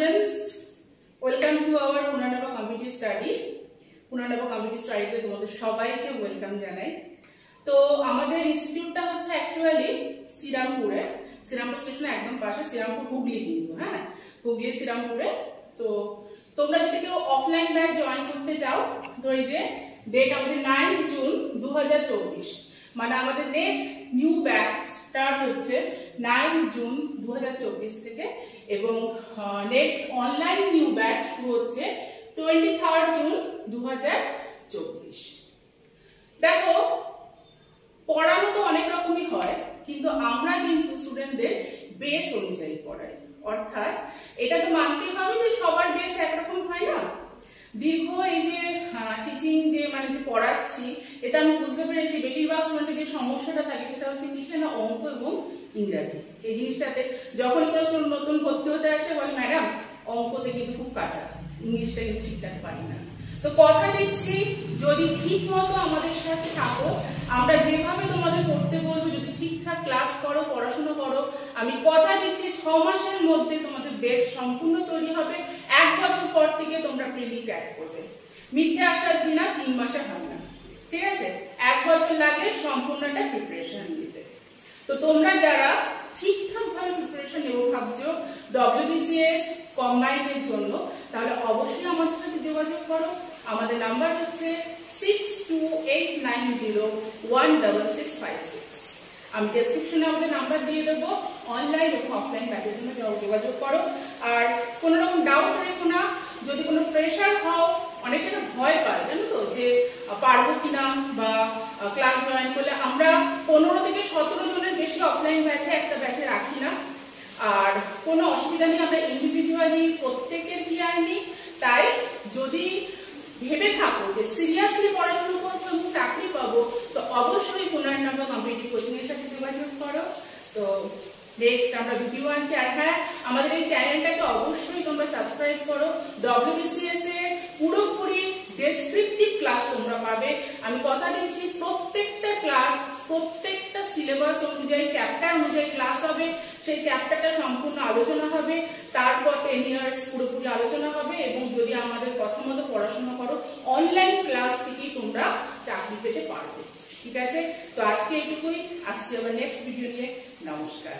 students, welcome to our Punarnava Competitive Study. Punarnava Competitive Study তে তোমাদের সবাইকে welcome জানাই। তো আমাদের ইনস্টিটিউটটা হচ্ছে অ্যাকচুয়ালি শ্রীরামপুরে, শ্রীরামপুর স্টেশনের একদম পাশে, শ্রীরামপুর হুগলি কিন্তু, হ্যাঁ হুগলি শ্রীরামপুরে। তো তোমরা যদি কেউ অফলাইন ব্যাচ জয়েন করতে চাও, তো এই যে ডেট আমাদের 9 জুন 2024, মানে আমাদের নেক্সট নিউ ব্যাচ স্টার্ট হচ্ছে 9 জুন 2024 থেকে, এবং নেক্সট অনলাইন নিউ ব্যাচ শুরু হচ্ছে 23 জুন 2024। দেখো, পড়ানো তো অনেক রকমই হয়, কিন্তু আমরা কিন্তু স্টুডেন্টদের বেস অনুযায়ী পড়াই। অর্থাৎ এটা তো মানতেই হবে যে সবার বেস একরকম হয় না। দীর্ঘ এই যে টিচিং যে মানে যে পড়াচ্ছি, এটা আমি বুঝতে পেরেছি বেশিরভাগ স্টুডেন্টের যে সমস্যাটা থাকে সেটা হচ্ছে কিসে না, অঙ্ক এবং ইংরাজি। এই জিনিসটাতে যখন কোনো স্টুডেন্ট নতুন ভর্তি হতে আসে বলে ম্যাডাম অঙ্কতে কিন্তু খুব কাঁচা, ইংলিশটা কিন্তু ঠিকঠাক পারি না। তো কথা দিচ্ছি, যদি ঠিক মতো আমাদের সাথে থাকো, আমরা যেভাবে তোমাদের করতে বলবো, যদি ঠিকঠাক ক্লাস করো, পড়াশোনা করো, আমি কথা দিচ্ছি 6 মাসের মধ্যে তোমাদের বেস সম্পূর্ণ তৈরি হবে। 1 বছর পর থেকে তোমরা প্রিলি ক্র্যাক করবে। মিথ্যে আশ্বাস দিই না, 3 মাসে হয় না, ঠিক আছে? 1 বছর লাগে সম্পূর্ণটা প্রিপারেশন নিতে। তো তোমরা যারা ঠিকঠাক ভাবে প্রিপারেশন নেবো ভাবছো WBCS কম্বাইন্ডের জন্য, তাহলে অবশ্যই আমাদের সাথে যোগাযোগ করো। আমাদের নাম্বার হচ্ছে 6289016656। আমি ডেসক্রিপশনে আমাদের নাম্বার দিয়ে দেবো। অনলাইন এবং অফলাইন ব্যাচের জন্য যোগাযোগ করো। আর কোনো রকম ডাউট রেখো না। যদি কোনো প্রেশার হও, অনেকে না ভয় পায় জানো তো, যে পারবো কিনা বা ক্লাস জয়েন করলে, আমরা 15 থেকে 17 জনের বেশি অফলাইন ব্যাচে একটা ব্যাচে রাখি না। আর কোনো অসুবিধা নেই, আমরা ইন্ডিভিজুয়ালি প্রত্যেকের কেয়ার নিই। তাই যদি ভেবে থাকো যে সিরিয়াসলি পড়াশোনা করবো এবং চাকরি পাবো, তো অবশ্যই পুনর্নবা কম্পিটিটিভ কোচিং এর সাথে যোগাযোগ করো। তো নেক্সট আমরা ভিডিও আনছি। আর হ্যাঁ, আমাদের এই চ্যানেলটাকে অবশ্যই তোমরা সাবস্ক্রাইব করো। WBCS এর পুরোপুরি ডেসক্রিপটিভ ক্লাস তোমরা পাবে। আমি কথা দিচ্ছি প্রত্যেকটা ক্লাস, প্রত্যেকটা সিলেবাস অনুযায়ী, চ্যাপ্টার অনুযায়ী ক্লাস হবে। সেই চ্যাপ্টারটা সম্পূর্ণ আলোচনা হবে, তারপর 10 ইয়ার্স পুরোপুরি আলোচনা হবে। এবং যদি আমাদের কথা মতো পড়াশোনা করো, অনলাইন ক্লাস থেকেই তোমরা চাকরি পেতে পারবে, ঠিক আছে? তো আজকে এইটুকুই, আসছি আবার নেক্সট ভিডিও নিয়ে। নমস্কার।